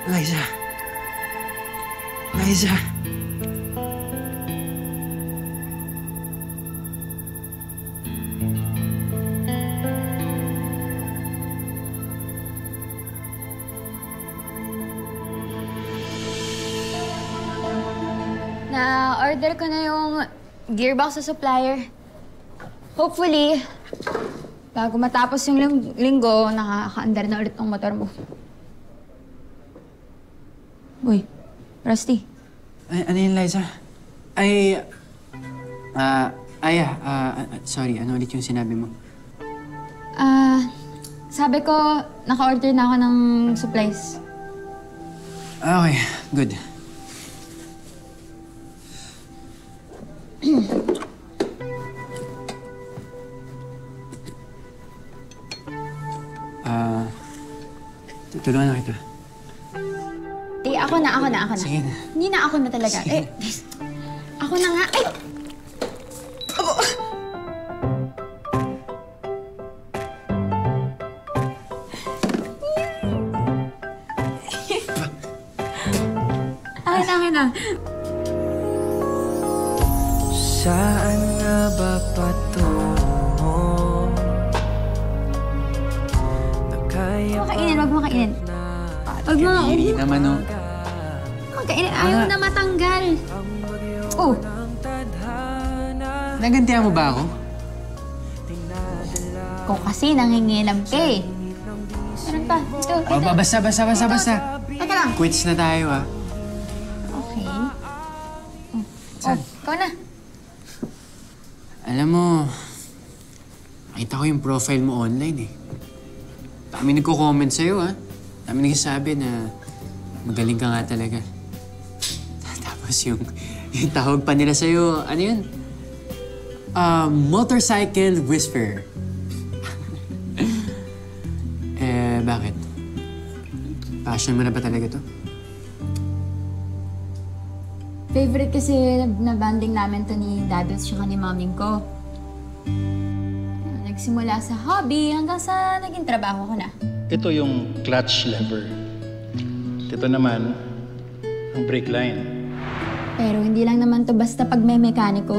Liza. Liza. Na-order ko na yung gearbox sa supplier. Hopefully, bago matapos yung linggo, nakaka-andar na ulit ng motor mo. Uy, Rusty. Ano yun, Liza? Sorry, ano ulit yung sinabi mo? Sabi ko, naka-order na ako ng supplies. Okay, good. Tutulungan na kita. Ako na. Sige na. Hindi na ako na talaga. Sige. Ako na nga. Ay! Abo! Akin na. Saan nga ba patungo? Huwag mo kainin. Huwag mo. Hindi naman, no? Magkainin. Ayaw na matanggal. Oh. Nagantihan mo ba ako? Kung kasi nangingilam ka eh. Meron pa. Ito. Basta. Teka lang. Quits na tayo, ah. Okay. Saan? Ikaw na. Alam mo, nakita ko yung profile mo online, eh. Dami nagko-comment sa'yo, ha? Dami nagsasabi na magaling ka nga talaga. Tapos yung tawag pa nila sa'yo, ano yun? Motorcycle whisperer. Bakit? Passion mo na ba talaga to? Favorite kasi na banding namin to ni Dados tsaka ni maming ko. Nagsimula sa hobby hanggang sa naging trabaho ko na. Ito yung clutch lever. Ito naman, ang brake line. Pero hindi lang naman to basta pag may mekaniko.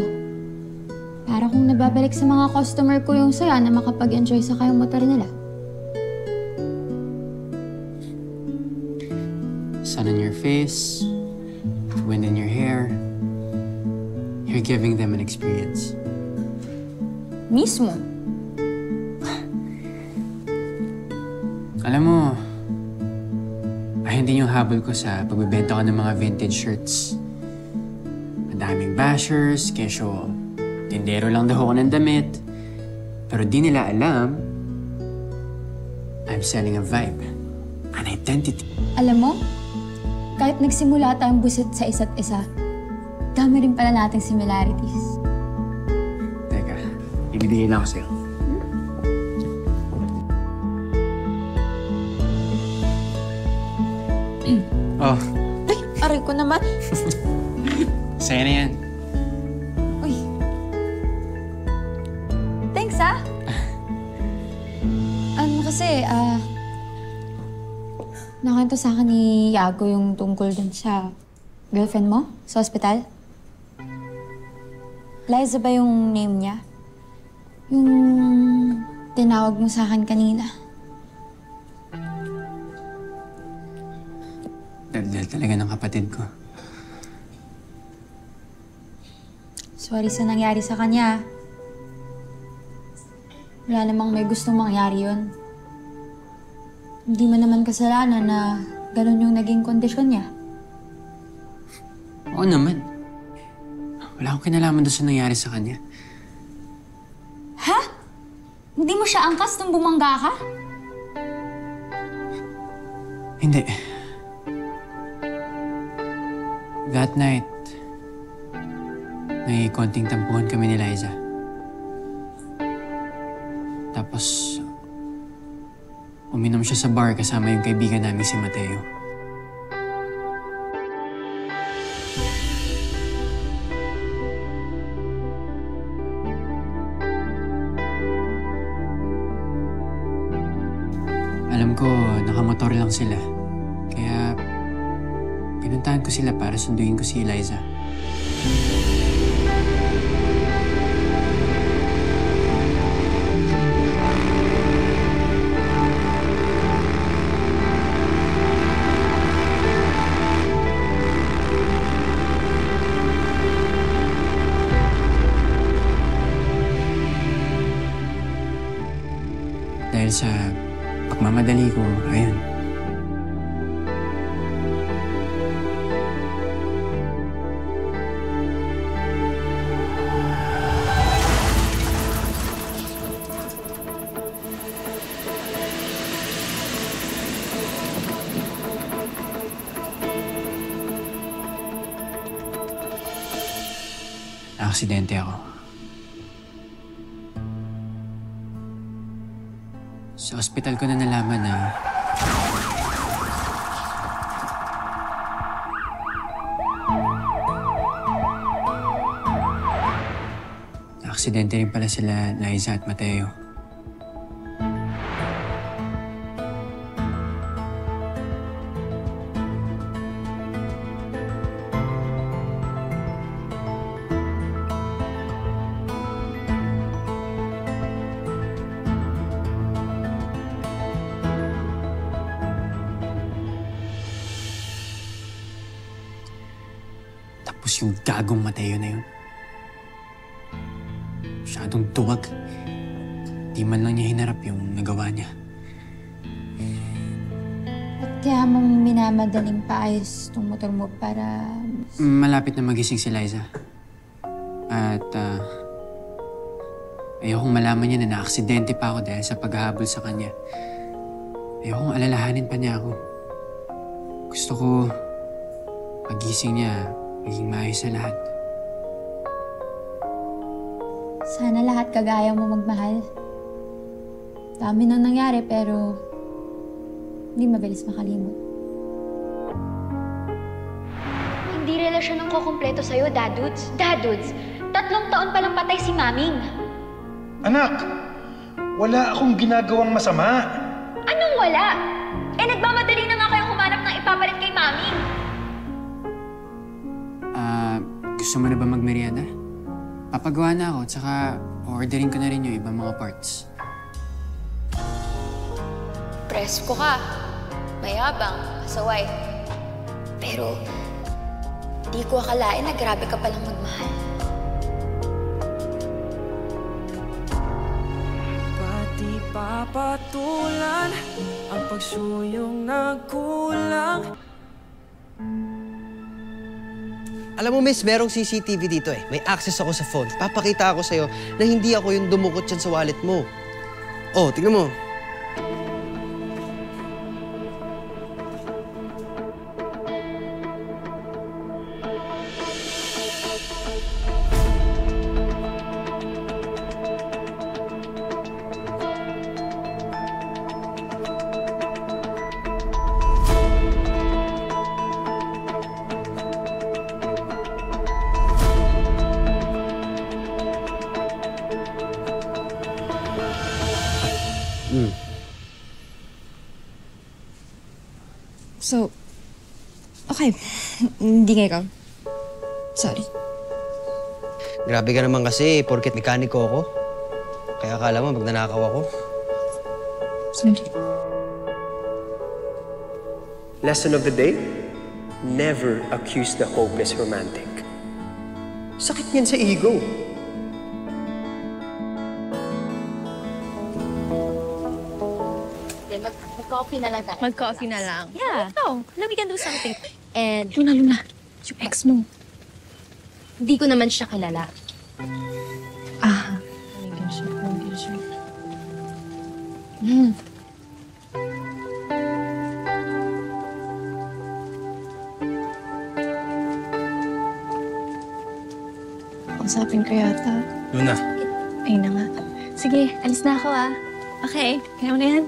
Para kung nababalik sa mga customer ko yung saya na makapag-enjoy sa kayong motor nila. Sun on your face, wind in your hair. You're giving them an experience. Mismo. Alam mo, ayun din yung habol ko sa pagbebenta ko ng mga vintage shirts. Madaming bashers, kesyo tindero lang daw ako ng damit. Pero di nila alam, I'm selling a vibe, an identity. Alam mo, kahit nagsimula tayong busit sa isa't isa, dami rin pala nating similarities. Teka, ibibigay na ako sa'yo. Oh. Ay, aray ko naman. Sa'yo na yan. Uy. Thanks, ah. Nakanta sa akin ni Yago yung tungkol dun sa girlfriend mo sa ospital. Liza ba yung name niya? Yung tinawag mo sa akin kanina. Daldal talaga ng kapatid ko. Sorry sa nangyari sa kanya. Wala namang may gustong mangyari yun. Hindi mo naman kasalanan na ganun yung naging kondisyon niya. Oo naman. Wala akong kinalaman doon sa nangyari sa kanya. Ha? Hindi mo siya angkas nung bumangga ka? Hindi. That night, may konting tampuhan kami ni Liza. Tapos, uminom siya sa bar kasama yung kaibigan namin si Mateo. Alam ko, nakamotor lang sila. Kaya pupuntahan ko sila para sunduin ko si Eliza. Dahil sa pagmamadali ko, ayun. Aksidente ako. Sa ospital ko na nalaman na aksidente rin pala sila Liza at Mateo. Tapos yung gagong Mateo na yun. Masyadong duwag. Di man lang niya hinarap yung nagawa niya. At kaya mong minamadaling paayos itong motor mo para... Malapit na magising si Liza. At ayokong malaman niya na naaksidente pa ako dahil sa paghahabol sa kanya. Ayokong alalahanin pa niya ako. Gusto ko pagising niya, maging maayos sa lahat. Sana lahat kagaya mo magmahal. Dami nang nangyari pero hindi mabilis makalimot. Hindi relasyon ang kukumpleto sa'yo, Dadudes. Dadudes, 3 taon pa lang patay si Maming. Anak, wala akong ginagawang masama. Anong wala? Eh, nagmamadali na nga kayong humanap ng ipapalit kay Maming. Gusto mo na ba magmerienda? Papagawa na ako, tsaka ordering ko na rin yung ibang mga parts. Presko ka. Mayabang, pasaway. Pero, di ko akalain na grabe ka palang magmahal. Pati papatulan ang pagsuyong nagkulang. Alam mo, miss, merong CCTV dito eh. May access ako sa phone. Papakita ako sa'yo na hindi ako yung dumukot dyan sa wallet mo. Oh, tignan mo. So, okay. Hindi nga ikaw. Sorry. Grabe ka naman kasi, porket mekaniko ako. Kaya akala mo, magnanakaw ako. Sorry. Lesson of the day, never accuse the hopeless romantic. Sakit niyan sa ego. Mag-coffee na lang tayo. Mag-coffee na lang. Yeah. Oh, no, we can do something. And Luna, yung ex mo. hindi ko naman siya kilala. Ah. Kausapin ko yata. Luna, Ayun na nga. Sige, alis na ako ah. Okay, kaya mo na yan.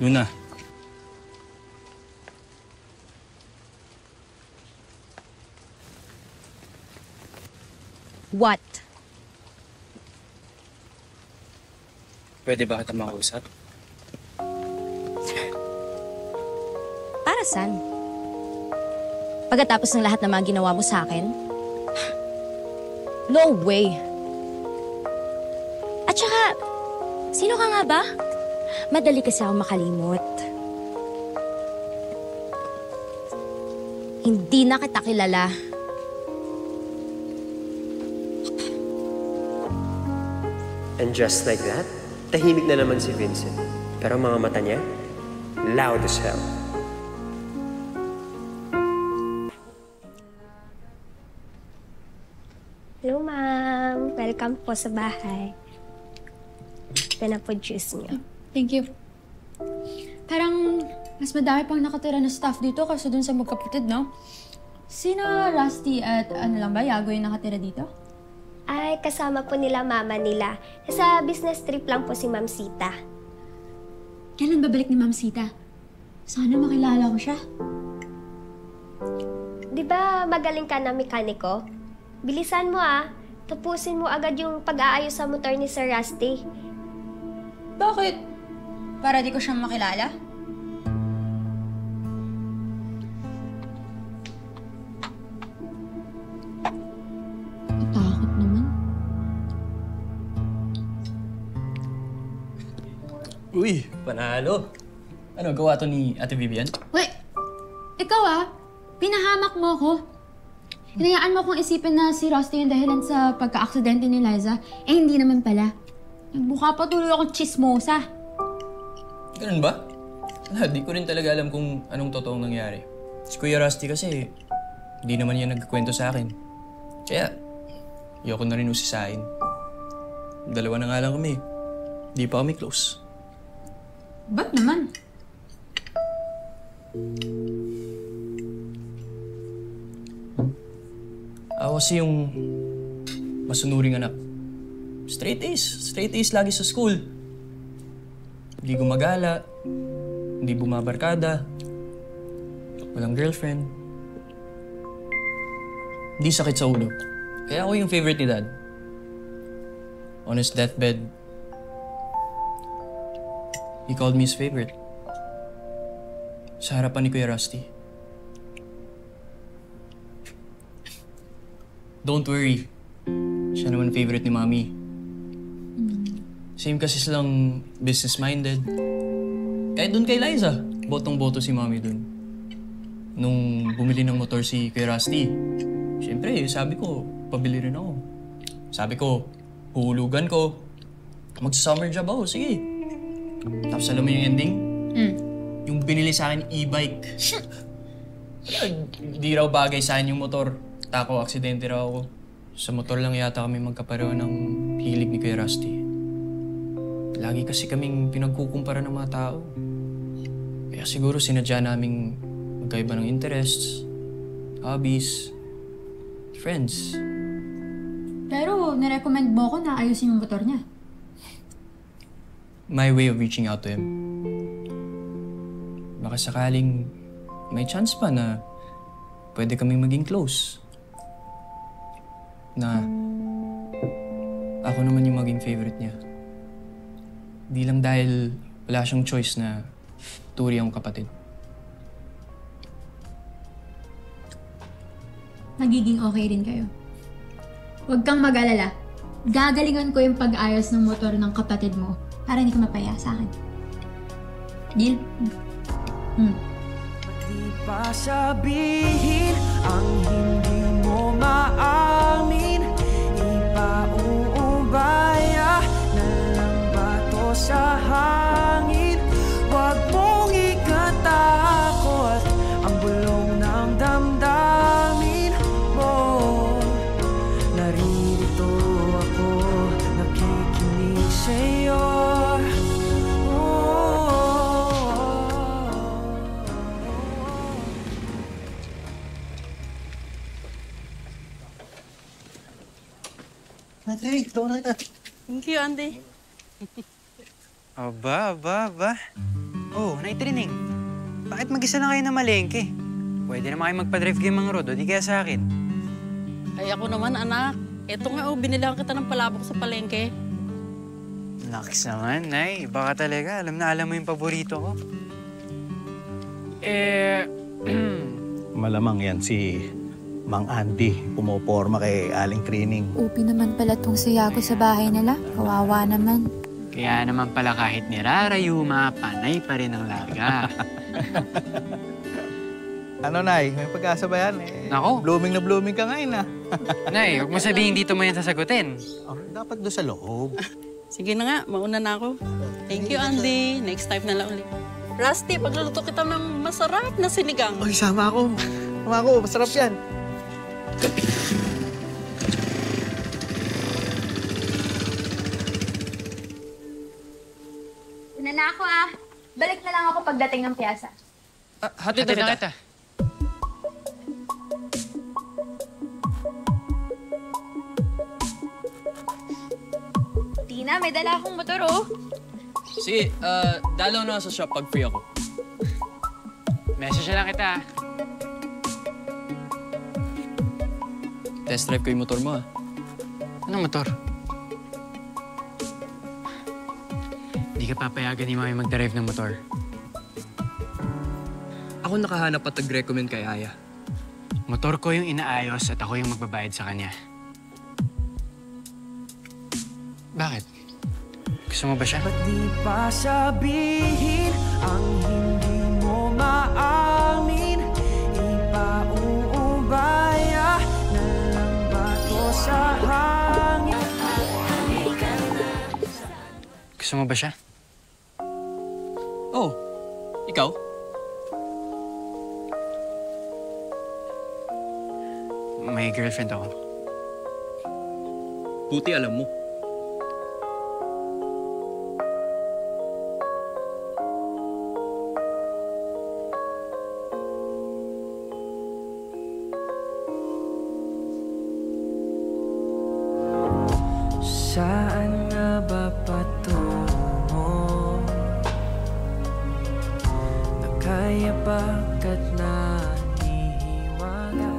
Luna. What? Pwede ba kita makausap? Para saan? Pagkatapos ng lahat ng mga ginawa mo sa akin? No way. At saka, sino ka nga ba? Madali kasi ako makalimot. Hindi na kita kilala. And just like that, tahimik na naman si Vincent. Pero ang mga mata niya, loud as hell. Hello, ma'am. Welcome po sa bahay. Ito na po juice niyo. Thank you. Parang mas madami pang nakatira na staff dito kasi dun sa magkapatid, no? Sino Rusty at ano lang ba, Yago yung nakatira dito? Ay, kasama po nila mama nila. Sa business trip lang po si Ma'am Sita. Kailan babalik ni Ma'am Sita? Sana makilala ko siya. Di ba magaling ka na mekaniko? Bilisan mo tapusin mo agad yung pag-aayos sa motor ni Sir Rusty. Bakit? Para di ko siyang makilala? Takot naman. Uy, panalo. Ano, gawa to ni Ate Vivian? Wait! Ikaw pinahamak mo ako. Hinayaan mo kong isipin na si Rusty yung dahilan sa pagka-aksidente ni Liza. Eh, hindi naman pala. Nagbuka pa tuloy akong chismosa. Ganun ba? Di ko rin talaga alam kung anong totoong nangyari. Si Kuya Rusty kasi, hindi naman niya nagkwento sa akin. Kaya, ayoko na rin usisain. Dalawa na nga lang kami. Di pa kami close. Ba't naman? Ako kasi yung masunuring anak. Straight A's lagi sa school. Hindi gumagala, hindi bumabarkada, walang girlfriend. Hindi sakit sa ulo. Kaya ako yung favorite ni Dad. On his deathbed, he called me his favorite. Sa harapan ni Kuya Rusty. Don't worry. Siya naman favorite ni Mami. Same kasi silang business-minded. Kahit dun kay Liza, botong-boto si Mami dun. Nung bumili ng motor si Kuya Rusty, siyempre, sabi ko, pabili rin ako. Sabi ko, huhulugan ko. Magsa-summer job ako, sige. Tapos alam mo yung ending? Yung binili sa akin e-bike. Di raw bagay sa akin yung motor. Tako, aksidente raw ako. Sa motor lang yata kami magkapareho ng hilig ni Kuya Rusty. Lagi kasi kaming pinagkukumpara ng mga tao. Kaya siguro sinadya naming magkaiba ng interests, hobbies, friends. Pero nirecommend mo ko na ayusin yung motor niya. My way of reaching out to him. Baka sakaling may chance pa na pwede kaming maging close. Na ako naman yung maging favorite niya. Di lang dahil wala siyang choice na turi akong kapatid. Magiging okay rin kayo. Huwag kang mag-alala. Gagalingan ko yung pag-ayos ng motor ng kapatid mo para hindi ka mapaya sa akin. Deal? Di pa sabihin ang hindi mo maamin. Ipauubaya na lang bato sa hangin. Huwag mong ikatakot ang bulong ng damdamin mo. Naririto ako, nakikinig sa'yo. Ate, ito na kita. Thank you, Andy. Aba. Oh, naitrining. Bakit mag-isa na kayo na malengke? Pwede naman kayo magpa-drive kayo mga road, o di kaya sa akin. Ay, ako naman, anak. Eto nga, binilang kita ng palabok sa palengke. Naks naman, Nay. Baka talaga, alam mo yung paborito ko. Malamang yan si Mang Andy, pumoporma kay Aling Krining. Upi naman pala tong sayago sa bahay nila. Kawawa naman. Kaya naman pala kahit nirarayuma, panay pa rin ang larga. Ano, Nay? May pag-asa ba yan? Nako. Blooming na blooming ka ngayon, ah. Nay, huwag mo sabihin dito mo yan sasagutin. Oh, dapat doon sa loob. Sige na nga, mauna na ako. Thank you, Andy. Next time na lang ulit. Rusty, pagluluto kita ng masarap na sinigang. Ay, sama ako. Sama ako, masarap yan. Una na ako ah. Balik na lang ako pagdating ng piyasa. Hatid na kita. Tina, may dala akong motor oh. Sige, dalaw na sa shop pag free ako. Message lang kita. Test drive ko yung motor mo, ah. Anong motor? Hindi ka papayagan ni Mami mag-drive ng motor. Ako nakahanap at nag-recommend kay Aya. Motor ko yung inaayos at ako yung magbabayad sa kanya. Bakit? Gusto mo ba siya? Ba't di pa sabihin ang hindi mo maamin? Ipauubaya na lang ba to sa hangin? Gusto mo ba siya? Oh, ikaw? May girlfriend ako. Buti alam mo. Saan nga ba patungo? Nakaya bagat na hihiwaga?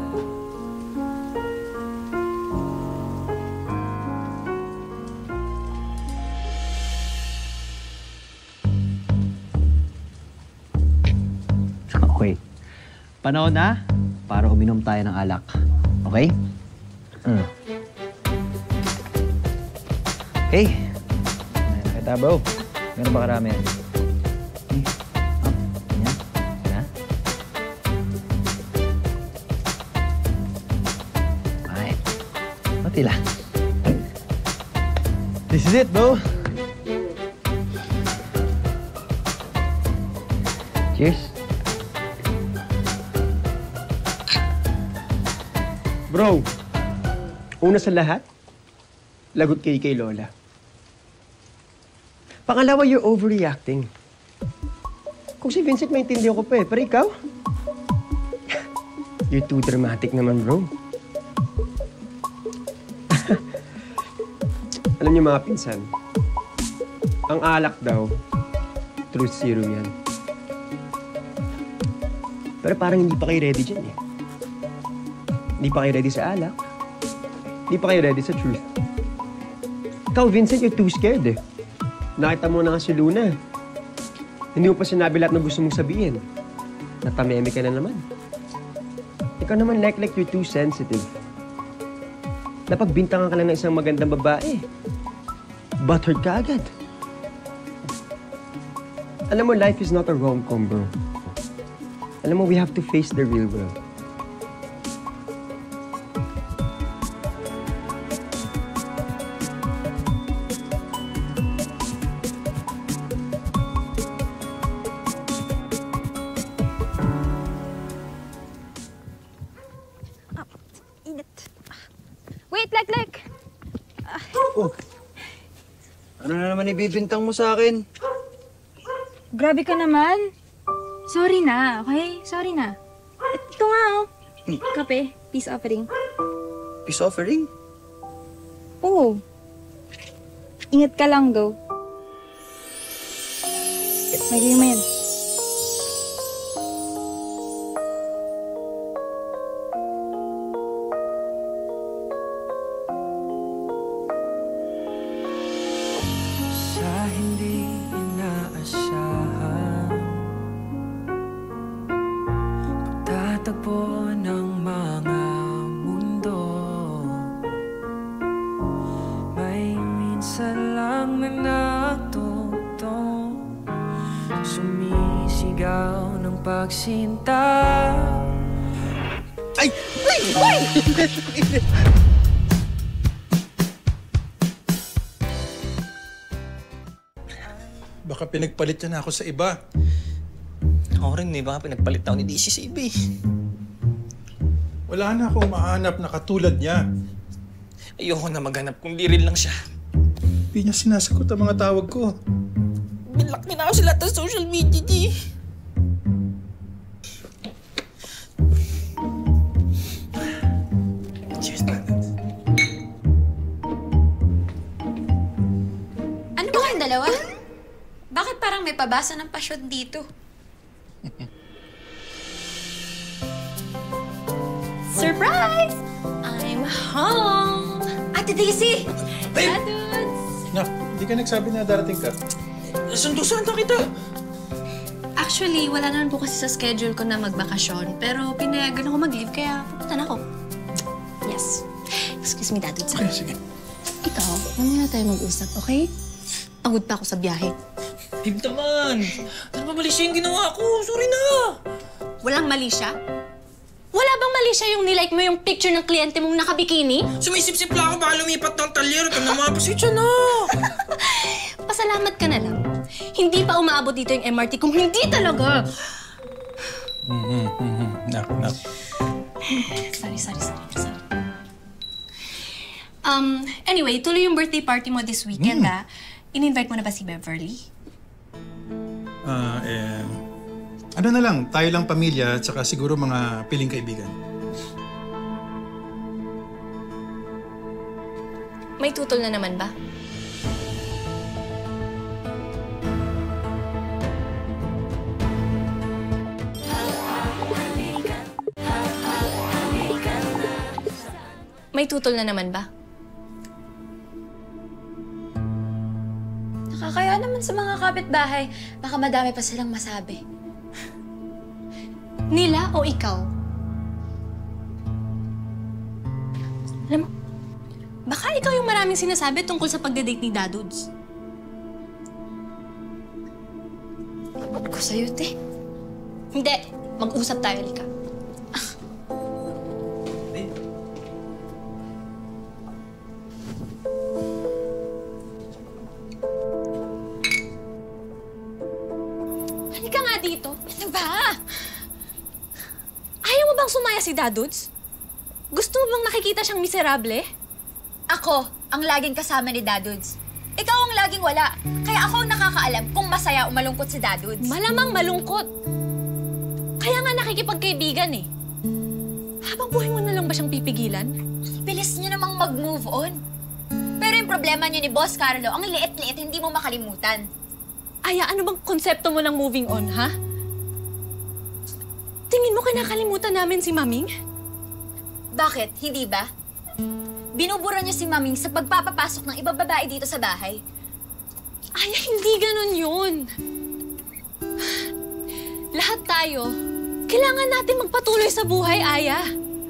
Okay. Panahon na para uminom tayo ng alak. Okay? Hey! Nakita, bro. Gano'n ba karami yan? Ganyan? Yan? Alright. Pati lang. This is it, bro. Cheers. Bro, una sa lahat, lagot kay Lola. Pangalawa, you're overreacting. Kung si Vincent, maintindihan ko pa eh. Pero ikaw? You're too dramatic naman, bro. Alam niyo mga pinsan, ang alak daw, truth serum yan. Pero parang hindi pa kayo ready dyan eh. Hindi pa kayo ready sa alak. Hindi pa kayo ready sa truth. Ikaw, Vincent, you're too scared eh. Nakita mo na nga si Luna. Hindi mo pa sinabi lahat na gusto mong sabihin. Natameme ka na naman. Ikaw naman like you're too sensitive. Napagbintangan ka lang ng isang magandang babae. Buttered ka agad. Alam mo, life is not a rom-com, bro. Alam mo, we have to face the real world. Wait, Lek! Oh. Ano na naman ibibintang mo sa akin? Grabe ka naman. Sorry na, okay? Sorry na. Ito nga, oh. Kape, peace offering. Peace offering? Oo. Ingat ka lang, though. Lagay mo yan. Sa hindi inaasahan, pagtatagpo minsan lang na natutong sumisigaw ng pagsinta. Ay! Ay! Ay! Baka pinagpalit niya na ako sa iba. Ako rin eh, baka pinagpalit ako ni DCCB. Wala na akong mahanap na katulad niya. Ayoko na maghanap kung di rin lang siya. Hindi niya sinasagot ang mga tawag ko. Binlock niya na ako sa lahat ng social media niya. Cheers, brother. Ano ba kayong dalawa? Bakit parang may pabasa ng pasyon dito? Surprise! I'm home! Ate Daisy! Dadudes! No, hindi ka nagsabi na darating ka. Sundo-sundo kita! Actually, wala naman po kasi sa schedule ko na magbakasyon. Pero pinayagan ako mag-leave, kaya pupunta na ako. Yes. Excuse me, Dadudes. Okay, sige. Ikaw, mamaya tayo mag-usap, okay? Pagod pa ako sa biyahe. Babe naman! Ano ba mali siya yung ginawa ko? Sorry na! Walang mali siya? Wala bang mali siya yung nilike mo yung picture ng kliyente mong nakabikini? Sumisip-sip lang ako, baka lumipat ng talyer. Ito na mga pasensya na! Pasalamat ka na lang. Hindi pa umaabot dito yung MRT kung hindi talaga. Nak. Sorry. Anyway, tuloy yung birthday party mo this weekend, ah. In-invite mo na ba si Beverly? Ano na lang, tayo lang pamilya at saka siguro mga piling kaibigan. May tutol na naman ba? May tutol na naman ba? Nakakaya naman sa mga kapitbahay. Baka madami pa silang masabi. Nila o ikaw? Alam mo, baka ikaw yung maraming sinasabi tungkol sa pagdadate ni Dadudes. Ko sa'yo, te. Hindi. Mag-usap tayo, Lika. Halika nga dito. Ano ba? Ayaw mo bang sumaya si Dadudes? Gusto mo bang nakikita siyang miserable? Ako ang laging kasama ni Dadudes. Ikaw ang laging wala. Kaya ako ang nakakaalam kung masaya o malungkot si Dadudes. Malamang malungkot. Kaya nga nakikipagkaibigan eh. Habang buhay mo na lang ba siyang pipigilan? Bilis niyo namang mag-move on. Pero yung problema niyo ni Boss Carlo, ang liit-liit, hindi mo makalimutan. Aya, ano bang konsepto mo ng moving on, ha? Tingin mo kinakalimutan namin si Maming? Bakit? Hindi ba? Binubura niyo si Maming sa pagpapapasok ng ibang babae dito sa bahay. Aya, hindi ganon yun. Lahat tayo, kailangan natin magpatuloy sa buhay, Aya.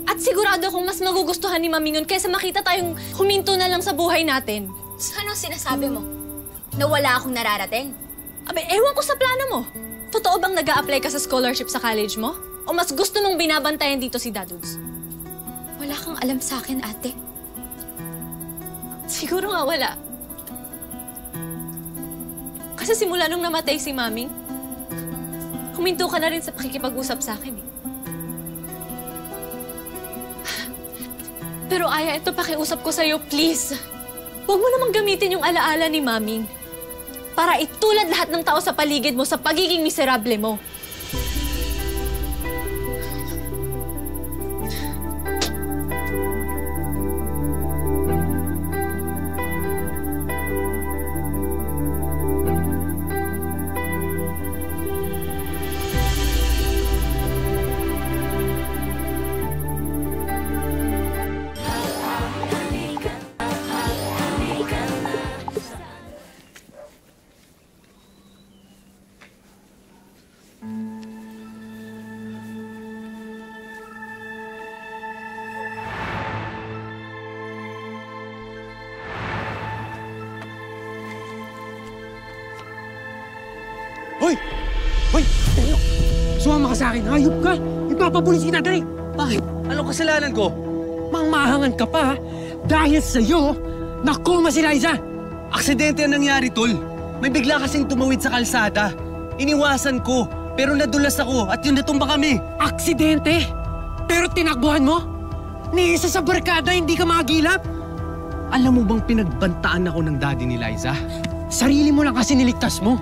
At sigurado akong mas magugustuhan ni Maming yun kaysa makita tayong huminto na lang sa buhay natin. So, anong sinasabi mo? Na wala akong nararating? Abe, ewan ko sa plano mo. Totoo bang nag-a-apply ka sa scholarship sa college mo? O mas gusto mong binabantayan dito si Dadudes? Wala kang alam sa akin, ate. Siguro nga wala. Kasi simula nung namatay si Maming, huminto ka na rin sa pakikipag-usap sa akin eh. Pero Aya, ito pakiusap ko sa'yo, please. Huwag mo namang gamitin yung alaala ni Maming para itulad lahat ng tao sa paligid mo sa pagiging miserable mo. Hoy! Hoy! Sumama ka sa akin, hayop ka! Ipapapulis kita, dali! Bakit? Anong kasalanan ko? Mangmahangan ka pa, ha? Dahil sa'yo, nakoma si Liza! Aksidente ang nangyari, tol. May bigla kasing tumawid sa kalsada. Iniwasan ko, pero nadulas ako at yun natumba kami. Aksidente? Pero tinakbuhan mo? Ni isa sa barkada, hindi ka makagilap? Alam mo bang pinagbantaan ako ng daddy ni Liza? Sarili mo lang kasi niligtas mo.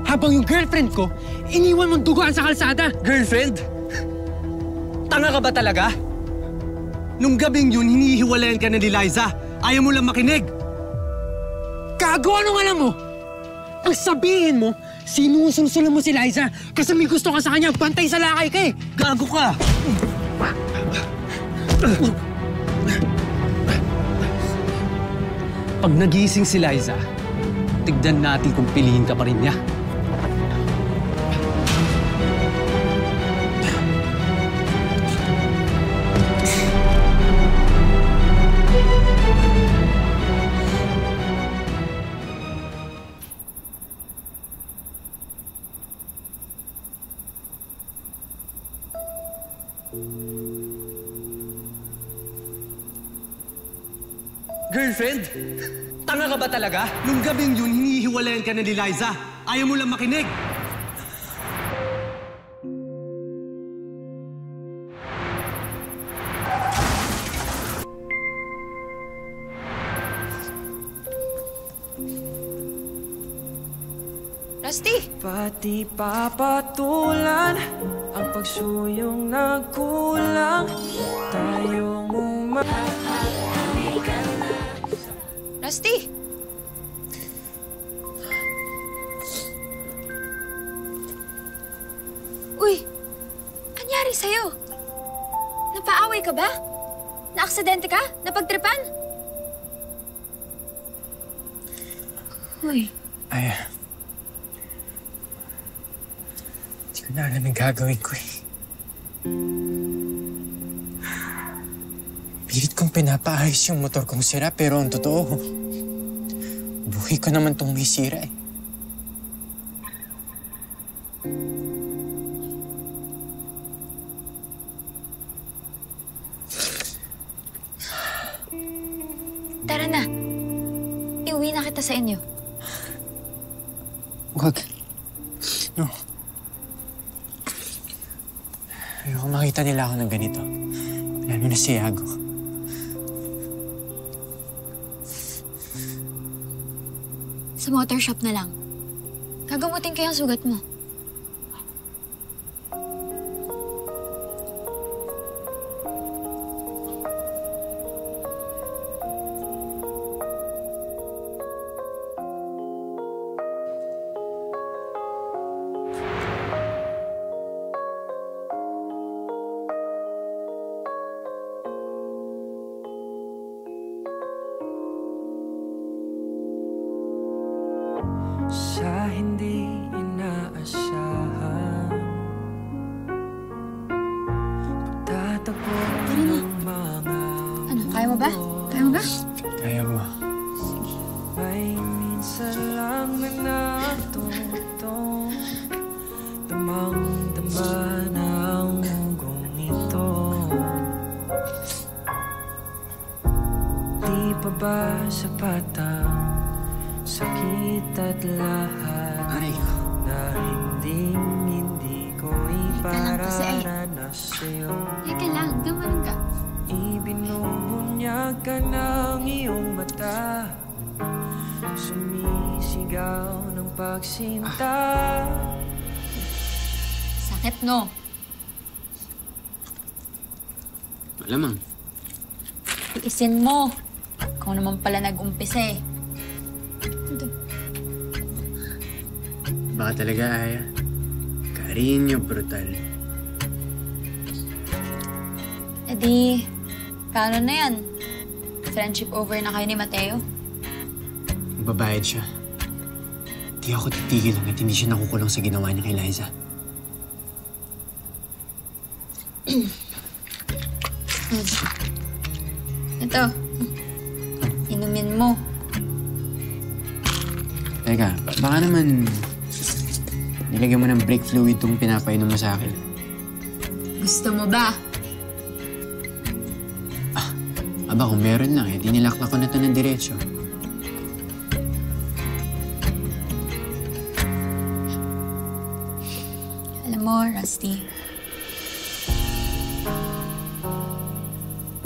Habang yung girlfriend ko, iniwan mong duguan sa kalsada. Girlfriend? Tanga ka ba talaga? Nung gabing yun, hinihiwalayan ka na ni Liza. Ayaw mo lang makinig. Gago, anong alam mo? Ang sabihin mo, sinusulsulan mo si Liza kasi may gusto ka sa kanya, bantay sa lakay ka eh. Gago ka! Pag nagising si Liza, tignan natin kung piliin ka pa rin niya. Girlfriend? Tanga ka ba talaga? Nung gabing yun, hinihiwalayan ka na ni Liza. Ayaw mo lang makinig. Rusty! Pati papatulan ang pagsuyong nagkulang. Tayong Rusty! Uy! Anyari sa'yo? Napaaway ka ba? Naaksidente ka? Napagtripan? Uy. Ay, hindi ko na alam yung gagawin ko eh. Pilit kong pinapaayos yung motor kong sira, pero ang totoo, buhay ko naman itong may sira eh. Tara na. Iuwi na kita sa inyo. Huwag. No. Ayoko makita nila ako ng ganito. Lalo na si Iago. Sa motor shop na lang. Gagamutin ko yung sugat mo. Sa hindi inaasahan, pagtatagpo ng mga Ano, kaya mo ba? Kaya mo ba? Kaya mo. may minsan lang na natutong damang-dama na ang ugong ito. Di pa ba sapat ang sakit at lahat na hindi ko ipararanas sa'yo? Teka lang, gamanin ka. Ibinubunyag ka ng iyong mata, sumisigaw ng pagsinta. Sakit, no? Malamang. Tiisin mo. Ikaw naman pala nag-umpisa eh. Baka talaga, Aya. Cariño brutal. E di, paano na yan? Friendship over na kayo ni Mateo? Magbabayad siya. Di ako titigil hanggat hindi siya nakukulong sa ginawa niya kay Liza. Ito. Inumin mo. Teka, baka naman nilagyan mo ng brake fluid tong pinapainom mo sa akin. Gusto mo ba? Aba, kung meron lang di nilakla ko na ito ng diretso. Alam mo, Rusty,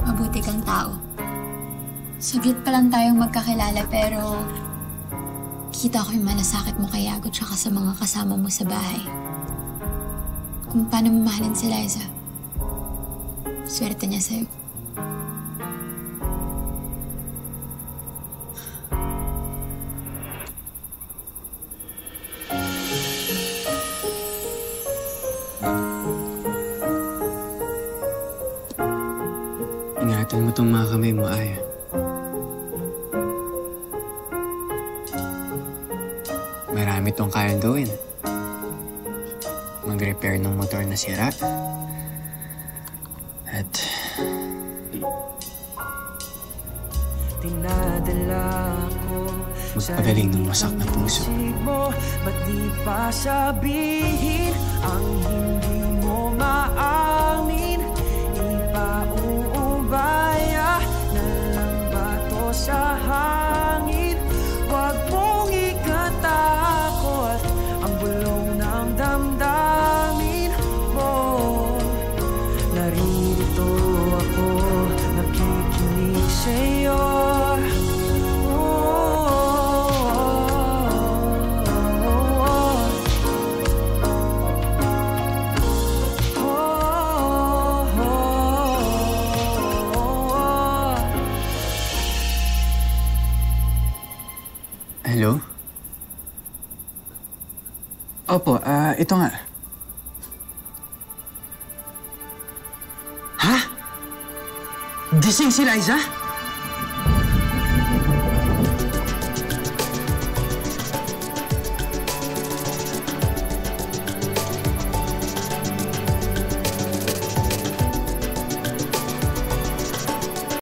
mabuti kang tao. Saglit pa lang tayong magkakilala pero kita ko yung malasakit mo kay Yago tsaka sa mga kasama mo sa bahay. Kung paano mo mahalin si Liza. Swerte niya sa'yo. Ingatan mo tong mga kamay mo, Aya. Marami tong kayang gawin. Mag-repair ng motor na sira. At magpagaling ng wasak na puso. Ba't di pa sabihin ang hindi mo maamin? Ipauubaya na lang ba to sa hangin? Huwag mong ikatakot ang bulong ng damdamin mo. Naririto ako, nakikinig sa'yo. Hello? Opo, ito nga. Ha? Gising si Liza?